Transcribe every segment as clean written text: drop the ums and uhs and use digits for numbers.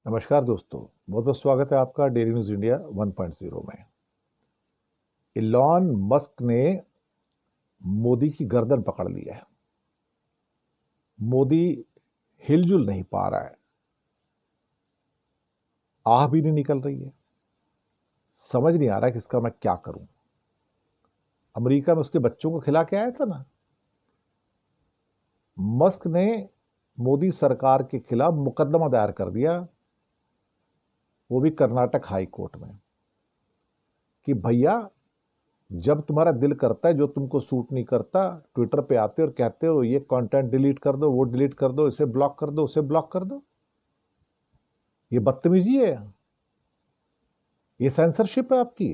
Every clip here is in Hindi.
नमस्कार दोस्तों, बहुत बहुत स्वागत है आपका डेली न्यूज इंडिया 1.0 में। इलॉन मस्क ने मोदी की गर्दन पकड़ ली है। मोदी हिलजुल नहीं पा रहा है, आह भी नहीं निकल रही है, समझ नहीं आ रहा है कि इसका मैं क्या करूं। अमेरिका में उसके बच्चों को खिला के आया था ना। मस्क ने मोदी सरकार के खिलाफ मुकदमा दायर कर दिया, वो भी कर्नाटक हाई कोर्ट में, कि भैया जब तुम्हारा दिल करता है, जो तुमको सूट नहीं करता, ट्विटर पे आते हो और कहते हो ये कंटेंट डिलीट कर दो, वो डिलीट कर दो, इसे ब्लॉक कर दो, उसे ब्लॉक कर दो। ये बदतमीजी है, ये सेंसरशिप है आपकी।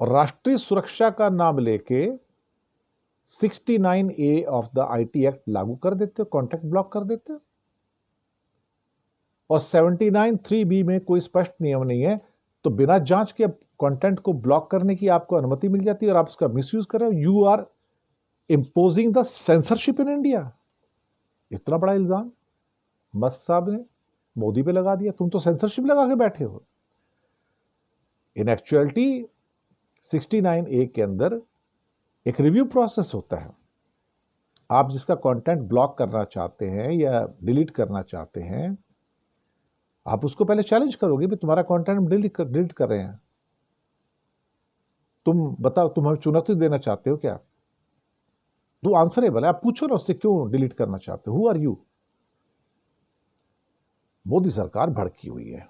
और राष्ट्रीय सुरक्षा का नाम लेके 69A of the IT act लागू कर देते हो, कॉन्टेक्ट ब्लॉक कर देते हो। और 79(3)B में कोई स्पष्ट नियम नहीं है, तो बिना जांच के कंटेंट को ब्लॉक करने की आपको अनुमति मिल जाती है और आप उसका मिसयूज कर रहे हो। You are imposing the censorship in India. इतना बड़ा इल्जाम मस्क साहब ने मोदी पे लगा दिया। तुम तो सेंसरशिप लगा के बैठे हो। इन एक्चुअलिटी 69A के अंदर एक रिव्यू प्रोसेस होता है। आप जिसका कंटेंट ब्लॉक करना चाहते हैं या डिलीट करना चाहते हैं, आप उसको पहले चैलेंज करोगे भी तुम्हारा कंटेंट डिलीट कर रहे हैं। तुम बताओ, तुम हमें चुनौती देना चाहते हो क्या? तो आंसरेबल है, आप पूछो ना उससे क्यों डिलीट करना चाहते हो, हु आर यू। मोदी सरकार भड़की हुई है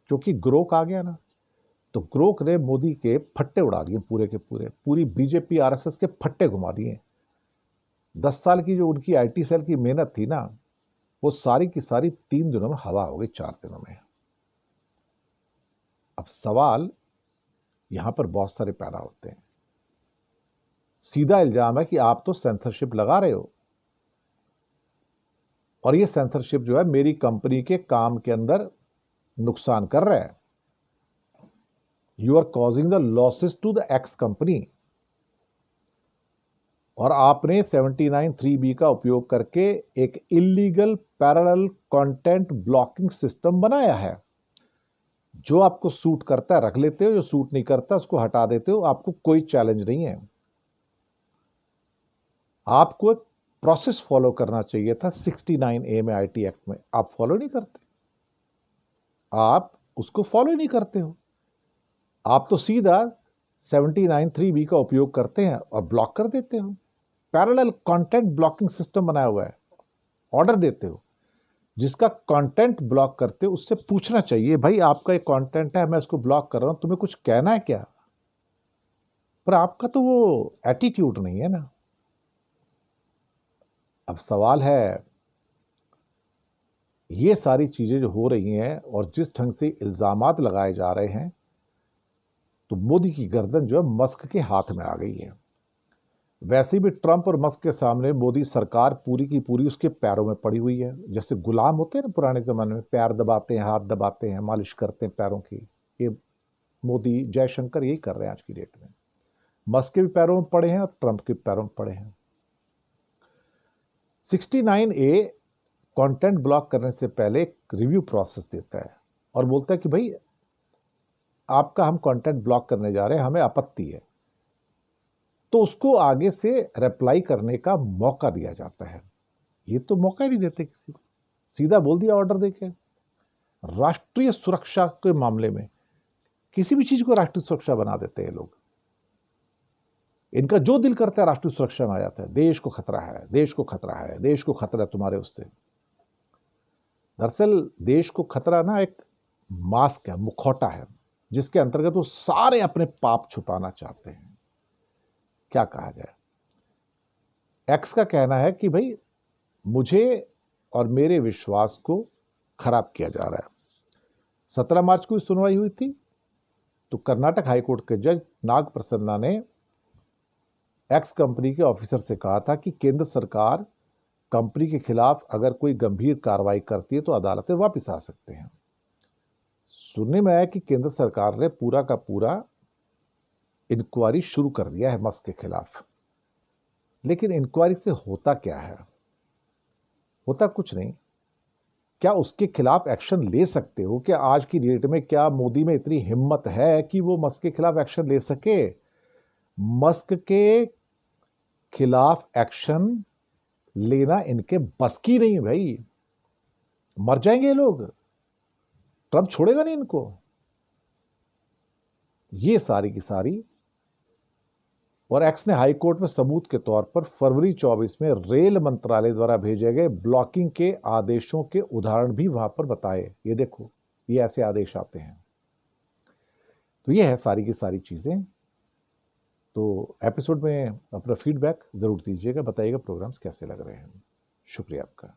क्योंकि ग्रोक आ गया ना। तो ग्रोक ने मोदी के फट्टे उड़ा दिए, पूरे के पूरे, पूरी बीजेपी आरएसएस के फट्टे घुमा दिए। 10 साल की जो उनकी आईटी सेल की मेहनत थी ना, वो सारी की सारी 3 दिनों में हवा हो गई, 4 दिनों में। अब सवाल यहां पर बहुत सारे पैदा होते हैं। सीधा इल्जाम है कि आप तो सेंसरशिप लगा रहे हो और ये सेंसरशिप जो है मेरी कंपनी के काम के अंदर नुकसान कर रहा है। You are causing the losses to the X company. और आपने 79(3)B का उपयोग करके एक illegal parallel content blocking system बनाया है। जो आपको सूट करता है रख लेते हो, जो सूट नहीं करता उसको हटा देते हो, आपको कोई चैलेंज नहीं है। आपको एक प्रोसेस फॉलो करना चाहिए था 69A में, आईटी एक्ट में। आप फॉलो नहीं करते, आप उसको फॉलो ही नहीं करते हो। आप तो सीधा 79(3)B का उपयोग करते हैं और ब्लॉक कर देते हो। पैरेलल कंटेंट ब्लॉकिंग सिस्टम बनाया हुआ है, ऑर्डर देते हो। जिसका कंटेंट ब्लॉक करते हो उससे पूछना चाहिए, भाई आपका एक कंटेंट है, मैं इसको ब्लॉक कर रहा हूं, तुम्हें कुछ कहना है क्या? पर आपका तो वो एटीट्यूड नहीं है ना। अब सवाल है, ये सारी चीजें जो हो रही हैं और जिस ढंग से इल्जामात लगाए जा रहे हैं, तो मोदी की गर्दन जो है मस्क के हाथ में आ गई है। वैसे भी ट्रंप और मस्क के सामने मोदी सरकार पूरी की पूरी उसके पैरों में पड़ी हुई है। जैसे गुलाम होते हैं ना पुराने जमाने में, पैर दबाते हैं, हाथ दबाते हैं, मालिश करते हैं पैरों की। ये मोदी जयशंकर यही कर रहे हैं आज की डेट में। मस्क के भी पैरों में पड़े हैं और ट्रंप के पैरों में पड़े हैं। 69A कंटेंट ब्लॉक करने से पहले एक रिव्यू प्रोसेस देता है और बोलता है कि भाई आपका हम कंटेंट ब्लॉक करने जा रहे हैं, हमें आपत्ति है। तो उसको आगे से रिप्लाई करने का मौका दिया जाता है। ये तो मौका ही नहीं देते किसी को, सीधा बोल दिया ऑर्डर देके। राष्ट्रीय सुरक्षा के मामले में किसी भी चीज को राष्ट्रीय सुरक्षा बना देते हैं लोग। इनका जो दिल करता है राष्ट्रीय सुरक्षा में आ जाता है। देश को खतरा है, देश को खतरा है, देश को खतरा है तुम्हारे उससे। दरअसल देश को खतरा ना एक मास्क है, मुखौटा है, जिसके अंतर्गत वो सारे अपने पाप छुपाना चाहते हैं। क्या कहा जाए। एक्स का कहना है कि भाई मुझे और मेरे विश्वास को खराब किया जा रहा है। 17 मार्च को सुनवाई हुई थी, तो कर्नाटक हाईकोर्ट के जज नाग प्रसन्ना ने एक्स कंपनी के ऑफिसर से कहा था कि केंद्र सरकार कंपनी के खिलाफ अगर कोई गंभीर कार्रवाई करती है तो अदालतें वापस आ सकते हैं। सुनने में आया कि केंद्र सरकार ने पूरा का पूरा इंक्वायरी शुरू कर दिया है मस्क के खिलाफ। लेकिन इंक्वायरी से होता क्या है? होता कुछ नहीं। क्या उसके खिलाफ एक्शन ले सकते हो? क्या आज की डेट में क्या मोदी में इतनी हिम्मत है कि वो मस्क के खिलाफ एक्शन ले सके? मस्क के खिलाफ एक्शन लेना इनके बस की नहीं है भाई। मर जाएंगे ये लोग, ट्रंप छोड़ेगा नहीं इनको। ये सारी की सारी, और एक्स ने हाई कोर्ट में सबूत के तौर पर फरवरी 24 में रेल मंत्रालय द्वारा भेजे गए ब्लॉकिंग के आदेशों के उदाहरण भी वहां पर बताए। ये देखो, ये ऐसे आदेश आते हैं। तो ये है सारी की सारी चीजें। तो एपिसोड में अपना फीडबैक जरूर दीजिएगा, बताइएगा प्रोग्राम्स कैसे लग रहे हैं। शुक्रिया आपका।